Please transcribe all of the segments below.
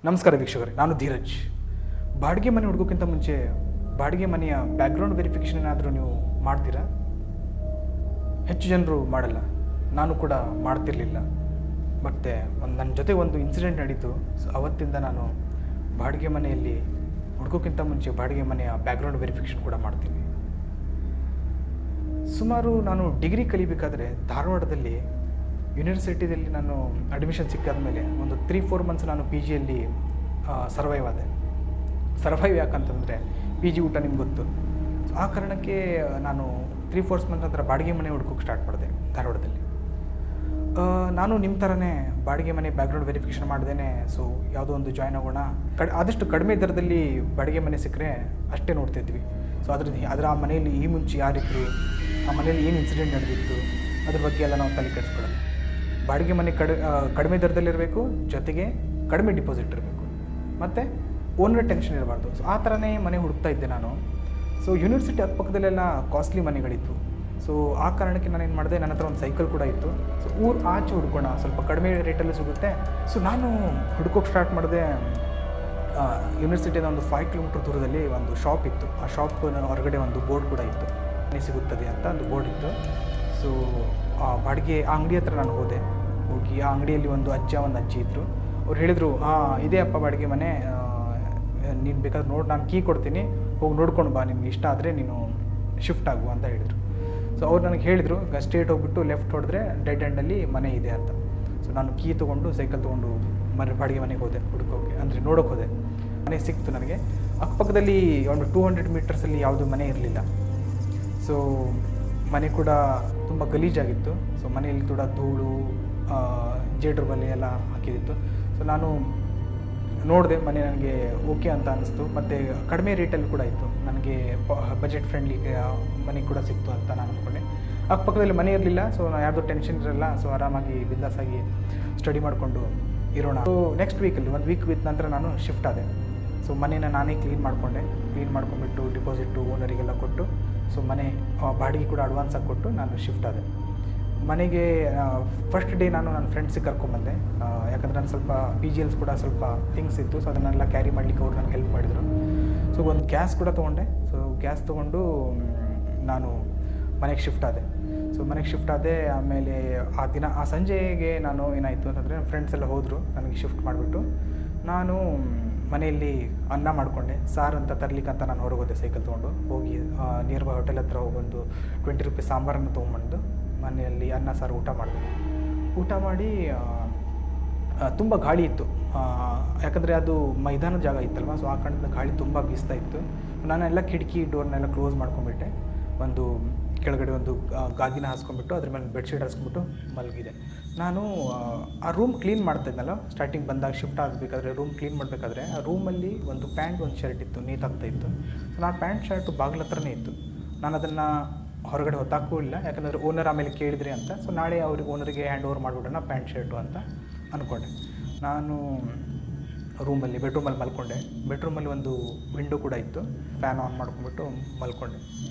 ನಮಸ್ಕಾರ ವೀಕ್ಷಕರೇ, ನಾನು ಧೀರಜ್. ಬಾಡಿಗೆ ಮನೆ ಹುಡುಗೋಕ್ಕಿಂತ ಮುಂಚೆ ಬಾಡಿಗೆ ಮನೆಯ ಬ್ಯಾಕ್ಗ್ರೌಂಡ್ ವೆರಿಫಿಕೇಷನ್ ಏನಾದರೂ ನೀವು ಮಾಡ್ತೀರಾ? ಹೆಚ್ಚು ಜನರು ಮಾಡಲ್ಲ, ನಾನು ಕೂಡ ಮಾಡ್ತಿರಲಿಲ್ಲ. ಮತ್ತು ನನ್ನ ಜೊತೆ ಒಂದು ಇನ್ಸಿಡೆಂಟ್ ನಡೀತು. ಸೊ ಅವತ್ತಿಂದ ನಾನು ಬಾಡಿಗೆ ಮನೆಯಲ್ಲಿ ಹುಡುಗೋಕ್ಕಿಂತ ಮುಂಚೆ ಬಾಡಿಗೆ ಮನೆಯ ಬ್ಯಾಕ್ಗ್ರೌಂಡ್ ವೆರಿಫಿಕೇಷನ್ ಕೂಡ ಮಾಡ್ತೀನಿ. ಸುಮಾರು ನಾನು ಡಿಗ್ರಿ ಕಲಿಬೇಕಾದ್ರೆ ಧಾರವಾಡದಲ್ಲಿ ಯೂನಿವರ್ಸಿಟಿಯಲ್ಲಿ ನಾನು ಅಡ್ಮಿಷನ್ ಸಿಕ್ಕಾದ ಮೇಲೆ ಒಂದು 3-4 ಮಂತ್ಸ್ ನಾನು ಪಿ ಜಿಯಲ್ಲಿ ಸರ್ವೈವ್ ಆದೆ. ಸರ್ವೈವ್ ಯಾಕಂತಂದರೆ ಪಿ ಜಿ ಊಟ ನಿಮ್ಗೆ ಗೊತ್ತು. ಸೊ ಆ ಕಾರಣಕ್ಕೆ ನಾನು 3-4 ಮಂತ್ ನಂತರ ಬಾಡಿಗೆ ಮನೆ ಹುಡ್ಕೋಕ್ಕೆ ಸ್ಟಾರ್ಟ್ ಮಾಡಿದೆ ಧಾರವಾಡದಲ್ಲಿ. ನಾನು ನಿಮ್ಮ ಥರನೇ ಬಾಡಿಗೆ ಮನೆ ಬ್ಯಾಕ್ಗ್ರೌಂಡ್ ವೆರಿಫಿಕೇಷನ್ ಮಾಡ್ದೇನೆ ಸೊ ಯಾವುದೋ ಒಂದು ಜಾಯ್ನ್ ಆಗೋಣ, ಆದಷ್ಟು ಕಡಿಮೆ ದರದಲ್ಲಿ ಬಾಡಿಗೆ ಮನೆ ಸಿಕ್ಕರೆ ಅಷ್ಟೇ ನೋಡ್ತಿದ್ವಿ. ಸೊ ಅದರ ಆ ಮನೆಯಲ್ಲಿ ಈ ಮುಂಚೆ ಯಾರಿದ್ರು, ಆ ಮನೆಯಲ್ಲಿ ಏನು ಇನ್ಸಿಡೆಂಟ್ ನಡೆದಿತ್ತು, ಅದ್ರ ಬಗ್ಗೆ ಎಲ್ಲ ನಾವು ತಲೆ ಕೆಡಿಸ್ಕೊಳ್ಳೋಣ. ಬಾಡಿಗೆ ಮನೆ ಕಡಿಮೆ ದರದಲ್ಲಿರಬೇಕು, ಜೊತೆಗೆ ಕಡಿಮೆ ಡಿಪಾಸಿಟ್ ಇರಬೇಕು, ಮತ್ತು ಓನರ್ ಟೆನ್ಷನ್ ಇರಬಾರ್ದು. ಸೊ ಆ ಥರನೇ ಮನೆ ಹುಡುಕ್ತಾ ಇದ್ದೆ ನಾನು. ಸೊ ಯೂನಿವರ್ಸಿಟಿ ಅಕ್ಕಪಕ್ಕದಲ್ಲೆಲ್ಲ ಕಾಸ್ಟ್ಲಿ ಮನೆಗಳಿತ್ತು. ಸೊ ಆ ಕಾರಣಕ್ಕೆ ನಾನು ಏನು ಮಾಡಿದೆ, ನನ್ನ ಹತ್ರ ಒಂದು ಸೈಕಲ್ ಕೂಡ ಇತ್ತು. ಸೊ ಊರು ಆಚೆ ಹುಡ್ಕೋಣ, ಸ್ವಲ್ಪ ಕಡಿಮೆ ರೇಟಲ್ಲಿ ಸಿಗುತ್ತೆ. ಸೊ ನಾನು ಹುಡ್ಕೋಕ್ಕೆ ಸ್ಟಾರ್ಟ್ ಮಾಡಿದೆ. ಯೂನಿವರ್ಸಿಟಿಯಿಂದ ಒಂದು 5 ಕಿಲೋಮೀಟರ್ ದೂರದಲ್ಲಿ ಒಂದು ಶಾಪ್ ಇತ್ತು. ಆ ಶಾಪ್ ಹೊರಗಡೆ ಒಂದು ಬೋರ್ಡ್ ಕೂಡ ಇತ್ತು, ಮನೆ ಸಿಗುತ್ತದೆ ಅಂತ ಒಂದು ಬೋರ್ಡ್ ಇತ್ತು. ಸೊ ಆ ಬಾಡಿಗೆ ಆ ಅಂಗಡಿ ಹತ್ರ ನಾನು ಹೋಗಿ ಆ ಅಂಗಡಿಯಲ್ಲಿ ಒಂದು ಅಜ್ಜಿ ಇದ್ದರು. ಅವ್ರು ಹೇಳಿದರು, ಇದೇ ಅಪ್ಪ ಬಾಡಿಗೆ ಮನೆ, ನೀನು ಬೇಕಾದ್ರೆ ನೋಡಿ, ನಾನು ಕೀ ಕೊಡ್ತೀನಿ, ಹೋಗಿ ನೋಡ್ಕೊಂಡು ಬಾ, ನಿನ್ಗೆ ಇಷ್ಟ ಆದರೆ ನೀನು ಶಿಫ್ಟ್ ಆಗು ಅಂತ ಹೇಳಿದರು. ಸೊ ಅವ್ರು ನನಗೆ ಹೇಳಿದರು, ಸ್ಟ್ರೇಟ್ ಹೋಗ್ಬಿಟ್ಟು ಲೆಫ್ಟ್ ಹೊಡೆದ್ರೆ ಡೆಡ್ ಎಂಡಲ್ಲಿ ಮನೆ ಇದೆ ಅಂತ. ಸೊ ನಾನು ಕೀ ತೊಗೊಂಡು ಸೈಕಲ್ ತೊಗೊಂಡು ಬಾಡಿಗೆ ಮನೆಗೆ ಹೋದೆ ಹುಡುಕೋಕೆ, ಅಂದರೆ ನೋಡೋಕೆ ಹೋದೆ. ಮನೆ ಸಿಕ್ತು ನನಗೆ. ಅಕ್ಕಪಕ್ಕದಲ್ಲಿ ಒಂದು 200 ಮೀಟರ್ಸಲ್ಲಿ ಯಾವುದೂ ಮನೆ ಇರಲಿಲ್ಲ. ಸೊ ಮನೆ ಕೂಡ ತುಂಬ ಗಲೀಜಾಗಿತ್ತು. ಸೊ ಮನೆಯಲ್ಲಿ ಕೂಡ ಧೂಳು, ಜೇಡ್ರ ಬಲೆ ಎಲ್ಲ ಹಾಕಿದಿತ್ತು. ಸೊ ನಾನು ನೋಡಿದೆ, ಮನೆ ನನಗೆ ಓಕೆ ಅಂತ ಅನ್ನಿಸ್ತು, ಮತ್ತು ಕಡಿಮೆ ರೇಟಲ್ಲಿ ಕೂಡ ಇತ್ತು. ನನಗೆ ಬಜೆಟ್ ಫ್ರೆಂಡ್ಲಿ ಮನೆ ಕೂಡ ಸಿಕ್ತು ಅಂತ ನಾನು ಅಂದ್ಕೊಂಡೆ. ಅಕ್ಕಪಕ್ಕದಲ್ಲಿ ಮನೆ ಇರಲಿಲ್ಲ. ಸೊ ನಾನು ಯಾವುದೋ ಟೆನ್ಷನ್ ಇರಲ್ಲ. ಸೊ ಆರಾಮಾಗಿ ಬಿಂದಾಸಾಗಿ ಸ್ಟಡಿ ಮಾಡಿಕೊಂಡು ಇರೋಣ. ಸೊ ನೆಕ್ಸ್ಟ್ ವೀಕಲ್ಲಿ 1 ವೀಕ್ ವಿತ್ ನಂತರ ನಾನು ಶಿಫ್ಟ್ ಆದೆ. ಸೊ ಮನೇನ ನಾನೇ ಕ್ಲೀನ್ ಮಾಡ್ಕೊಂಡ್ಬಿಟ್ಟು ಡಿಪಾಸಿಟ್ಟು ಓನರಿಗೆಲ್ಲ ಕೊಟ್ಟು, ಸೊ ಮನೆ ಬಾಡಿಗೆ ಕೂಡ ಅಡ್ವಾನ್ಸಾಗಿ ಕೊಟ್ಟು ನಾನು ಶಿಫ್ಟ್ ಆದೆ ಮನೆಗೆ. ಫಸ್ಟ್ ಡೇ ನಾನು ನನ್ನ ಫ್ರೆಂಡ್ಸಿಗೆ ಕರ್ಕೊಂಬಂದೆ, ಯಾಕಂದರೆ ನಾನು ಸ್ವಲ್ಪ ಪಿ ಜಿ ಎಲ್ಸ್ ಕೂಡ ಸ್ವಲ್ಪ ಥಿಂಗ್ಸ್ ಇತ್ತು. ಸೊ ಅದನ್ನೆಲ್ಲ ಕ್ಯಾರಿ ಮಾಡಲಿಕ್ಕೆ ಅವ್ರು ನನಗೆ ಹೆಲ್ಪ್ ಮಾಡಿದರು. ಸೊ ಒಂದು ಗ್ಯಾಸ್ ಕೂಡ ತೊಗೊಂಡೆ. ಸೊ ಗ್ಯಾಸ್ ತೊಗೊಂಡು ನಾನು ಮನೆಗೆ ಶಿಫ್ಟ್ ಆದೆ. ಸೊ ಮನೆಗೆ ಶಿಫ್ಟ್ ಆದೆ. ಆಮೇಲೆ ಆ ಸಂಜೆಗೆ ನಾನು ಏನಾಯಿತು ಅಂತಂದರೆ ನನ್ನ ಫ್ರೆಂಡ್ಸ್ ಎಲ್ಲ ಹೋದರು ನನಗೆ ಶಿಫ್ಟ್ ಮಾಡಿಬಿಟ್ಟು. ನಾನು ಮನೆಯಲ್ಲಿ ಅನ್ನ ಮಾಡಿಕೊಂಡೆ. ಸಾರು ಅಂತ ತರಲಿಕ್ಕಂತ ನಾನು ಹೊರಗೋದೆ ಸೈಕಲ್ ತೊಗೊಂಡು ಹೋಗಿ ನಿಯರ್ ಬೈ ಹೋಟೆಲ್ ಹತ್ರ ಹೋಗೊಂದು 20 ರೂಪೀಸ್ ಸಾಂಬಾರನ್ನು ತೊಗೊಂಬಂದು ಮನೆಯಲ್ಲಿ ಅನ್ನ ಸಾರು ಊಟ ಮಾಡಿ ತುಂಬ ಗಾಳಿ ಇತ್ತು. ಯಾಕಂದರೆ ಅದು ಮೈದಾನದ ಜಾಗ ಇತ್ತಲ್ವ. ಸೊ ಆ ಕಾರಣದಿಂದ ಗಾಳಿ ತುಂಬ ಬೀಸ್ತಾ ಇತ್ತು. ನಾನೆಲ್ಲ ಕಿಟಕಿ ಡೋರ್ನೆಲ್ಲ ಕ್ಲೋಸ್ ಮಾಡ್ಕೊಂಡ್ಬಿಟ್ಟೆ. ಒಂದು ಕೆಳಗಡೆ ಒಂದು ಗಾದಿನ ಹಾಸ್ಕೊಂಡ್ಬಿಟ್ಟು ಅದ್ರ ಮೇಲೆ ಬೆಡ್ಶೀಟ್ ಹಾಸ್ಕೊಂಡ್ಬಿಟ್ಟು ಮಲಗಿದೆ. ನಾನು ಆ ರೂಮ್ ಕ್ಲೀನ್ ಮಾಡ್ತಾಯಿದ್ನಲ್ಲ, ಸ್ಟಾರ್ಟಿಂಗ್ ಬಂದಾಗ ಶಿಫ್ಟ್ ಆಗಬೇಕಾದ್ರೆ ರೂಮ್ ಕ್ಲೀನ್ ಮಾಡಬೇಕಾದ್ರೆ ಆ ರೂಮಲ್ಲಿ ಒಂದು ಪ್ಯಾಂಟ್ ಒಂದು ಶರ್ಟ್ ಇತ್ತು, ನೇತಾಗ್ತಾಯಿತ್ತು. ಸೊ ನಾನು ಪ್ಯಾಂಟ್ ಶರ್ಟು ಬಾಗಿಲ ಹತ್ರನೇ ಇತ್ತು. ನಾನು ಅದನ್ನು ಹೊರಗಡೆ ಹೊತ್ತಾಕೂ ಇಲ್ಲ, ಯಾಕಂದರೆ ಓನರ್ ಆಮೇಲೆ ಕೇಳಿದ್ರಿ ಅಂತ. ಸೊ ನಾಳೆ ಓನರಿಗೆ ಹ್ಯಾಂಡ್ ಓವರ್ ಮಾಡಿಬಿಡೋಣ ಪ್ಯಾಂಟ್ ಶರ್ಟು ಅಂತ ಅಂದ್ಕೊಂಡೆ. ನಾನು ಬೆಡ್ರೂಮಲ್ಲಿ ಮಲ್ಕೊಂಡೆ. ಬೆಡ್ರೂಮಲ್ಲಿ ಒಂದು ವಿಂಡೋ ಕೂಡ ಇತ್ತು. ಫ್ಯಾನ್ ಆನ್ ಮಾಡ್ಕೊಂಡ್ಬಿಟ್ಟು ಮಲ್ಕೊಂಡೆ.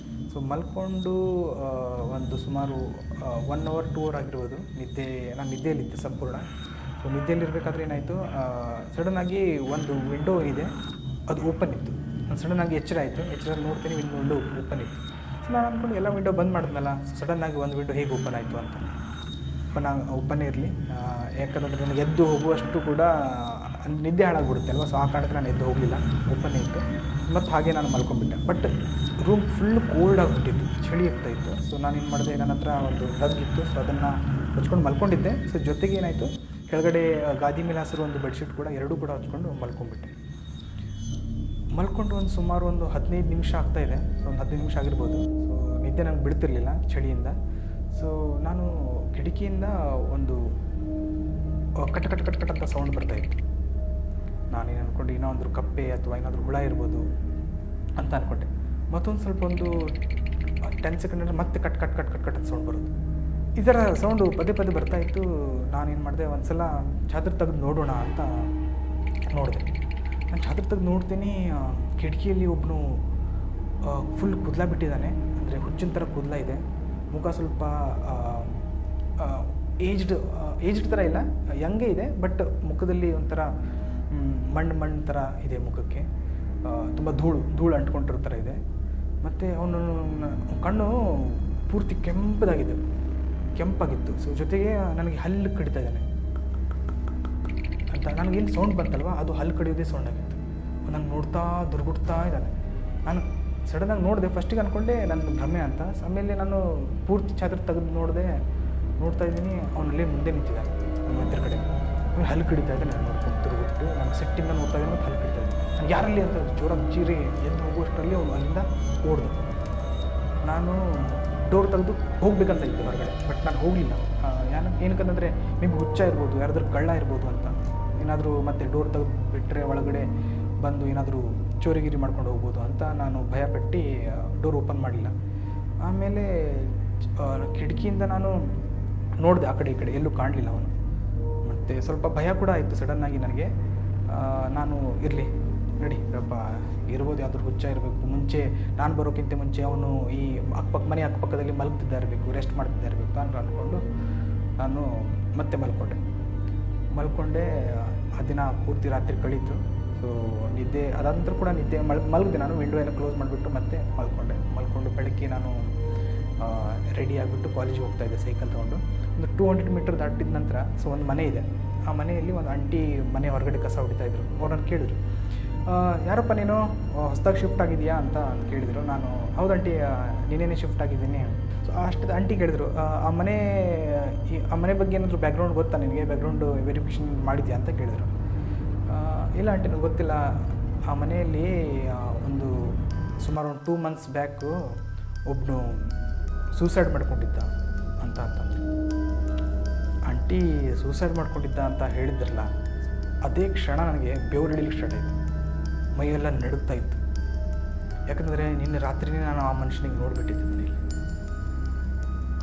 ಸೊ ಮಲ್ಕೊಂಡು ಒಂದು ಸುಮಾರು 1 ಅವರ್ 2 ಅವರ್ ಆಗಿರ್ಬೋದು ನಾನು ನಿದ್ದೆಯಲ್ಲಿದ್ದೆ ಸಂಪೂರ್ಣ. ಸೊ ನಿದ್ದೆಯಲ್ಲಿರಬೇಕಾದ್ರೆ ಏನಾಯಿತು, ಸಡನ್ನಾಗಿ ಒಂದು ವಿಂಡೋ ಇದೆ, ಅದು ಓಪನ್ ಇತ್ತು. ನಾನು ಸಡನ್ನಾಗಿ ಎಚ್ಚರ ನೋಡ್ತೀನಿ, ವಿಂಡೋ ಓಪನ್ ಇತ್ತು. ಸೊ ನಾನು ಅಂದ್ಕೊಂಡು ಎಲ್ಲ ವಿಂಡೋ ಬಂದ್ ಮಾಡಿದ್ನಲ್ಲ, ಸಡನ್ನಾಗಿ ಒಂದು ವಿಂಡೋ ಹೇಗೆ ಓಪನ್ ಆಯಿತು ಅಂತ. ಓಪನ್ನೇ ಇರಲಿ, ಯಾಕಂದರೆ ನನಗೆ ಎದ್ದು ಹೋಗುವಷ್ಟು ಕೂಡ ನಿದ್ದೆ ಹಾಳಾಗ್ಬಿಡುತ್ತೆ ಅಲ್ವ. ಸೊ ಆ ಕಾರಣಕ್ಕೆ ನಾನು ಎದ್ದು ಹೋಗಲಿಲ್ಲ, ಓಪನ್ನೇ ಇತ್ತು. ಮತ್ತು ಹಾಗೆ ನಾನು ಮಲ್ಕೊಂಡ್ಬಿಟ್ಟೆ. ಬಟ್ ರೂಮ್ ಫುಲ್ ಕೋಲ್ಡ್ ಆಗಿಬಿಟ್ಟಿತ್ತು, ಚಳಿ ಆಗ್ತಾಯಿತ್ತು. ಸೊ ನಾನೇನು ಮಾಡಿದೆ, ನನ್ನ ಹತ್ರ ಒಂದು ರಗ್ ಇತ್ತು. ಸೊ ಅದನ್ನು ಹಚ್ಕೊಂಡು ಮಲ್ಕೊಂಡಿದ್ದೆ. ಸೊ ಜೊತೆಗೆ ಏನಾಯಿತು, ಕೆಳಗಡೆ ಗಾದಿ ಮೇಲೆ ಹಾಸಿರೋ ಒಂದು ಬೆಡ್ಶೀಟ್ ಕೂಡ ಎರಡೂ ಕೂಡ ಹಚ್ಕೊಂಡು ಮಲ್ಕೊಂಡ್ಬಿಟ್ಟೆ. ಮಲ್ಕೊಂಡು ಸುಮಾರು ಒಂದು 15 ನಿಮಿಷ ಆಗ್ತಾಯಿದೆ. ಸೊ ಒಂದು 15 ನಿಮಿಷ ಆಗಿರ್ಬೋದು. ಸೊ ನಿದ್ದೆ ನನಗೆ ಬಿಡ್ತಿರ್ಲಿಲ್ಲ ಚಳಿಯಿಂದ. ಸೊ ನಾನು ಕಿಟಕಿಯಿಂದ ಒಂದು ಕಟ್ ಕಟ್ ಕಟ್ ಕಟ್ ಅಂತ ಸೌಂಡ್ ಬರ್ತಾಯಿತ್ತು. ನಾನೇನು ಅಂದ್ಕೊಂಡು ಇನ್ನೊಂದು ಕಪ್ಪೆ ಅಥವಾ ಏನಾದರೂ ಹುಳ ಇರ್ಬೋದು ಅಂತ ಅಂದ್ಕೊಂಡೆ. ಮತ್ತೊಂದು ಸ್ವಲ್ಪ ಒಂದು 10 ಸೆಕೆಂಡ್ ಮತ್ತೆ cut cut cut cut cut ಅಂತ ಸೌಂಡ್ ಬರೋದು. ಇದರ ಸೌಂಡು ಪದೇ ಬರ್ತಾಯಿತ್ತು. ನಾನೇನು ಮಾಡಿದೆ, ಒಂದು ಸಲ ಚಾದರ ತೆಗೆದು ನೋಡೋಣ ಅಂತ ನೋಡಿದೆ. ನಾನು ಚಾದರ ತೆಗೆದು ನೋಡ್ತೀನಿ, ಕಿಟಕಿಯಲ್ಲಿ ಒಬ್ಬನು ಫುಲ್ ಕೂದಲ ಬಿಟ್ಟಿದ್ದಾನೆ. ಅಂದರೆ ಹುಚ್ಚಿನ ಥರ ಕೂದಲ ಇದೆ. ಮುಖ ಸ್ವಲ್ಪ ಏಜ್ಡ್ ಥರ ಇಲ್ಲ, ಯಂಗೇ ಇದೆ. ಬಟ್ ಮುಖದಲ್ಲಿ ಒಂಥರ ಮಣ್ಣು ಮಣ್ಣು ಥರ ಇದೆ ಮುಖಕ್ಕೆ, ತುಂಬ ಧೂಳು ಅಂಟ್ಕೊಂಡಿರೋ ಥರ ಇದೆ. ಮತ್ತು ಅವನು ಕಣ್ಣು ಪೂರ್ತಿ ಕೆಂಪಾಗಿತ್ತು. ಸೊ ಜೊತೆಗೆ ನನಗೆ ಹಲ್ಲು ಕಡಿತಾ ಇದ್ದಾನೆ ಅಂತ ನನಗೇನು ಸೌಂಡ್ ಬಂತಲ್ವ, ಅದು ಹಲ್ಲು ಕಡಿಯೋದೇ ಸೌಂಡ್ ಆಗಿತ್ತು. ನಂಗೆ ದುರ್ಗುಡ್ತಾ ಇದ್ದಾನೆ. ನಾನು ಸಡನ್ನಾಗಿ ನೋಡಿದೆ, ಫಸ್ಟಿಗೆ ಅಂದ್ಕೊಂಡೆ ನನ್ನ ಭ್ರಮೆ ಅಂತ. ಆಮೇಲೆ ನಾನು ಪೂರ್ತಿ ಚಾದ್ರ ತೆಗೆದು ನೋಡ್ತಾ ಇದ್ದೀನಿ, ಅವನಲ್ಲಿ ಮುಂದೆ ನಿಂತಿದ್ದಾನೆ ನಮ್ಮ ಎದುರು ಕಡೆ. ಆಮೇಲೆ ಹಲ್ಲು ಕಡಿತಾ ಇದ್ದಾನೆ. ನಾನು ನೋಡ್ಕೊಂಡು ತಿರುಗಿಬಿಟ್ಟು ನಾನು ಸೆಟ್ಟಿಂದ ನೋಡ್ತಾ ಇದ್ದಾನೆ ಮತ್ತು ಹಲ್ಲು ಕಡಿತಾ ಇದ್ದಾನೆ. ನಾನು ಯಾರಲ್ಲಿ ಅಂತ ಜೋರಾಗಿ ಚೀರಿ ಎದ್ದು ಹೋಗುವಷ್ಟರಲ್ಲಿ ಅವನು ಅಲ್ಲಿಂದ ಓಡ್ದು. ನಾನು ಡೋರ್ ತೆಗೆದು ಹೋಗ್ಬೇಕಂತ ಇದ್ದೆ ಹೊರಗಡೆ, ಬಟ್ ನಾನು ಹೋಗಲಿಲ್ಲ. ಏನಕ್ಕಂತಂದರೆ ನಿಮ್ಗೆ ಹುಚ್ಚ ಇರ್ಬೋದು, ಯಾರಾದ್ರೂ ಕಳ್ಳ ಇರ್ಬೋದು ಅಂತ. ಏನಾದರೂ ಮತ್ತೆ ಡೋರ್ ತೆಗೆದು ಬಿಟ್ಟರೆ ಒಳಗಡೆ ಬಂದು ಏನಾದರೂ ಚೋರಿಗಿರಿ ಮಾಡ್ಕೊಂಡು ಹೋಗ್ಬೋದು ಅಂತ ನಾನು ಭಯಪಟ್ಟು ಡೋರ್ ಓಪನ್ ಮಾಡಲಿಲ್ಲ. ಆಮೇಲೆ ಕಿಟಕಿಯಿಂದ ನಾನು ನೋಡಿದೆ ಆ ಕಡೆ ಈ ಕಡೆ, ಎಲ್ಲೂ ಕಾಣಲಿಲ್ಲ ಅವನು. ಮತ್ತು ಸ್ವಲ್ಪ ಭಯ ಕೂಡ ಆಯಿತು ಸಡನ್ನಾಗಿ ನನಗೆ. ನಾನು ಇರಲಿ ನಡಿ ರಪ್ಪ, ಇರ್ಬೋದು ಯಾವ್ದಾದ್ರು ಹುಚ್ಚ ಇರಬೇಕು. ಮುಂಚೆ ನಾನು ಬರೋಕ್ಕಿಂತ ಮುಂಚೆ ಅವನು ಈ ಮನೆ ಅಕ್ಕಪಕ್ಕದಲ್ಲಿ ಮಲಗ್ತಿದ್ದ ಇರಬೇಕು, ರೆಸ್ಟ್ ಮಾಡ್ತಿದ್ದ ಇರಬೇಕು ಅಂತ ಅಂದ್ಕೊಂಡು ನಾನು ಮತ್ತೆ ಮಲ್ಕೊಂಡೆ. ಆ ದಿನ ಪೂರ್ತಿ ರಾತ್ರಿ ಕಳೀತು. ಸೊ ನಿದ್ದೆ ಅದಾದ ನಂತರ ಕೂಡ ಮಲಗಿದೆ. ನಾನು ವಿಂಡೋ ಎಲ್ಲ ಕ್ಲೋಸ್ ಮಾಡಿಬಿಟ್ಟು ಮತ್ತೆ ಮಲ್ಕೊಂಡು ಬೆಳಗ್ಗೆ ನಾನು ರೆಡಿ ಆಗಿಬಿಟ್ಟು ಕಾಲೇಜಿಗೆ ಹೋಗ್ತಾಯಿದ್ದೆ ಸೈಕಲ್ ತೊಗೊಂಡು. ಒಂದು 200 ಮೀಟರ್ ದಾಟಿದ ನಂತರ ಸೊ ಒಂದು ಮನೆ ಇದೆ. ಆ ಮನೆಯಲ್ಲಿ ಒಂದು ಆಂಟಿ ಮನೆ ಹೊರಗಡೆ ಕಸ ಹೊಡಿತಾಯಿದ್ರು. ಅವ್ರು ನಾನು ಕೇಳಿದ್ರು, ಯಾರಪ್ಪ ನೀನು ಹೊಸದಾಗಿ ಶಿಫ್ಟ್ ಆಗಿದೆಯಾ ಅಂತ ಕೇಳಿದರು. ನಾನು ಹೌದು ಆಂಟಿ, ನೀನೇನೇ ಶಿಫ್ಟ್ ಆಗಿದ್ದೀನಿ. ಸೊ ಅಷ್ಟು ಆಂಟಿ ಕೇಳಿದರು, ಆ ಮನೆ ಬಗ್ಗೆ ಏನಾದರೂ ಬ್ಯಾಕ್ಗ್ರೌಂಡ್ ಗೊತ್ತಾ ನಿನಗೆ, ಬ್ಯಾಕ್ಗ್ರೌಂಡು ವೆರಿಫಿಕೇಷನ್ ಮಾಡಿದ್ಯಾ ಅಂತ ಕೇಳಿದರು. ಇಲ್ಲ ಆಂಟಿ ನನಗೆ ಗೊತ್ತಿಲ್ಲ, ಆ ಮನೆಯಲ್ಲಿ ಒಂದು ಸುಮಾರು ಒಂದು 2 months ಬ್ಯಾಕು ಒಬ್ಬನು ಸೂಸೈಡ್ ಮಾಡ್ಕೊಂಡಿದ್ದ ಅಂತಂದರು. ಆಂಟಿ ಸೂಸೈಡ್ ಮಾಡ್ಕೊಂಡಿದ್ದ ಅಂತ ಹೇಳಿದ್ರಲ್ಲ, ಅದೇ ಕ್ಷಣ ನನಗೆ ಬೆವರು ಹಿಡಿಲಿಕ್ಕೆ ಸ್ಟಾರ್ಟ್ ಆಯಿತು. ಮೈಯೆಲ್ಲ ನಡುಗ್ತಾ ಇತ್ತು. ಯಾಕಂದರೆ ನಿನ್ನೆ ರಾತ್ರಿನೇ ನಾನು ಆ ಮನುಷ್ಯನಿಗೆ ನೋಡಿಬಿಟ್ಟಿದ್ದೆ ಮನೆಯಲ್ಲಿ.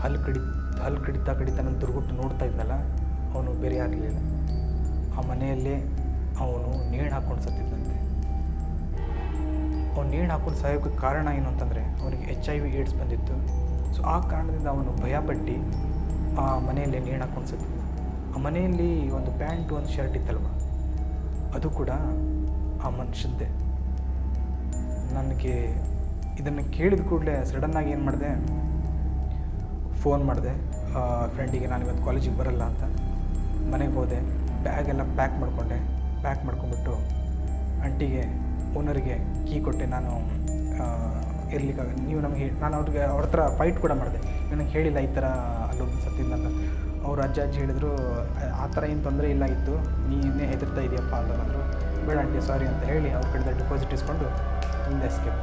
ಹಲ್ಲು ಕಡಿತಾ ನನ್ನ ದುರ್ಗುಟ್ಟು ನೋಡ್ತಾ ಇದ್ದಲ್ಲ, ಅವನು ಬೇರೆ ಆಗಲಿಲ್ಲ. ಆ ಮನೆಯಲ್ಲೇ ಅವನು ನೇಣು ಹಾಕ್ಕೊಂಡು ಸತ್ತಿದ್ದಂತೆ. ಅವನು ನೇಣು ಹಾಕ್ಕೊಂಡು ಸಾಯೋಕ್ಕೆ ಕಾರಣ ಏನು ಅಂತಂದರೆ ಅವನಿಗೆ HIV AIDS ಬಂದಿತ್ತು. ಸೊ ಆ ಕಾರಣದಿಂದ ಅವನು ಭಯಪಟ್ಟು ಆ ಮನೆಯಲ್ಲೇ ನೇಣು ಹಾಕ್ಕೊಂಡು ಸತ್ತಿದ್ದ. ಆ ಮನೆಯಲ್ಲಿ ಒಂದು ಪ್ಯಾಂಟು ಒಂದು ಶರ್ಟ್ ಇತ್ತಲ್ವ, ಅದು ಕೂಡ ಆ ಮನುಷ್ಯದ್ದೇ. ನನಗೆ ಇದನ್ನು ಕೇಳಿದ ಕೂಡಲೇ ಸಡನ್ನಾಗಿ ಏನು ಮಾಡಿದೆ, ಫೋನ್ ಮಾಡಿದೆ ಫ್ರೆಂಡಿಗೆ, ನಾನು ಇವತ್ತು ಕಾಲೇಜಿಗೆ ಬರಲ್ಲ ಅಂತ. ಮನೆಗೆ ಹೋದೆ, ಬ್ಯಾಗೆಲ್ಲ ಪ್ಯಾಕ್ ಮಾಡ್ಕೊಂಡ್ಬಿಟ್ಟು ಆಂಟಿಗೆ ಓನರಿಗೆ ಕೀ ಕೊಟ್ಟೆ. ನಾನು ಇರ್ಲಿಕ್ಕಾಗ ನೀವು ನಮಗೆ ನಾನು ಅವ್ರ ಹತ್ರ ಫೈಟ್ ಕೂಡ ಮಾಡಿದೆ, ನನಗೆ ಹೇಳಿಲ್ಲ ಈ ಥರ ಅಲ್ಲೊಬ್ಬ ಸತ್ತಿದ್ದಂತ. ಅವರು ಅಜ್ಜಿ ಹೇಳಿದರು, ಆ ಥರ ಏನು ತೊಂದರೆ ಇಲ್ಲ ಇತ್ತು, ನೀನೇ ಹೆದರ್ತಾ ಇದೆಯಪ್ಪ ಅಂತಂದರು. ಬೇಡ ಆಂಟಿ ಸಾರಿ ಅಂತ ಹೇಳಿ ಅವ್ರ ಕಡೆದ ಡಿಪಾಸಿಟ್ ಇಸ್ಕೊಂಡು ಮುಂದೆ ಎಸ್ಕೇಪ್.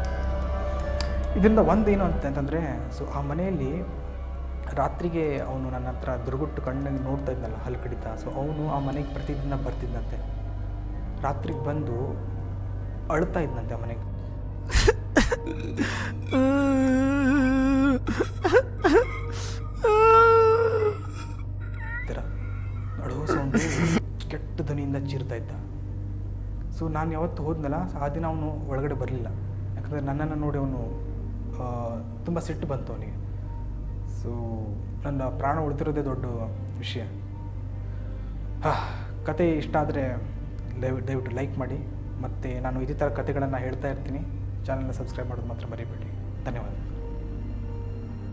ಇದರಿಂದ ಒಂದೇನು ಅಂತಂದರೆ, ಸೊ ಆ ಮನೆಯಲ್ಲಿ ರಾತ್ರಿಗೆ ಅವನು ನನ್ನ ಹತ್ರ ದುರ್ಗುಟ್ಟು ಕಣ್ಣಲ್ಲಿ ನೋಡ್ತಾ ಇದ್ನಲ್ಲ ಹಲ್ಲು ಕಡಿತ. ಸೊ ಅವನು ಆ ಮನೆಗೆ ಪ್ರತಿದಿನ ಬರ್ತಿದ್ದಂತೆ. ರಾತ್ರಿಗೆ ಬಂದು ಅಳ್ತಾ ಇದ್ದಂತೆ ಆ ಮನೆಗೆ. ಥರ ಅಳೋ ಸೌಂಡು ಕೆಟ್ಟ ಧ್ವನಿಯಿಂದ ಚೀರ್ತಾ ಇದ್ದ. ಸೊ ನಾನು ಯಾವತ್ತು ಹೋದ್ನಲ್ಲ, ಆ ದಿನ ಅವನು ಒಳಗಡೆ ಬರಲಿಲ್ಲ. ಯಾಕಂದರೆ ನನ್ನನ್ನು ನೋಡಿ ಅವನು ತುಂಬ ಸಿಟ್ಟು ಬಂತು ಅವನಿಗೆ. ಸೊ ನನ್ನ ಪ್ರಾಣ ಉಳಿತಿರೋದೇ ದೊಡ್ಡ ವಿಷಯ. ಕತೆ ಇಷ್ಟ ಆದರೆ ದಯವಿಟ್ಟು ಲೈಕ್ ಮಾಡಿ. ಮತ್ತು ನಾನು ಇದೇ ಥರ ಕತೆಗಳನ್ನು ಹೇಳ್ತಾ ಇರ್ತೀನಿ. ಚಾನಲ್ನ ಸಬ್ಸ್ಕ್ರೈಬ್ ಮಾಡೋದು ಮಾತ್ರ ಮರಿಬೇಡಿ. ಧನ್ಯವಾದ.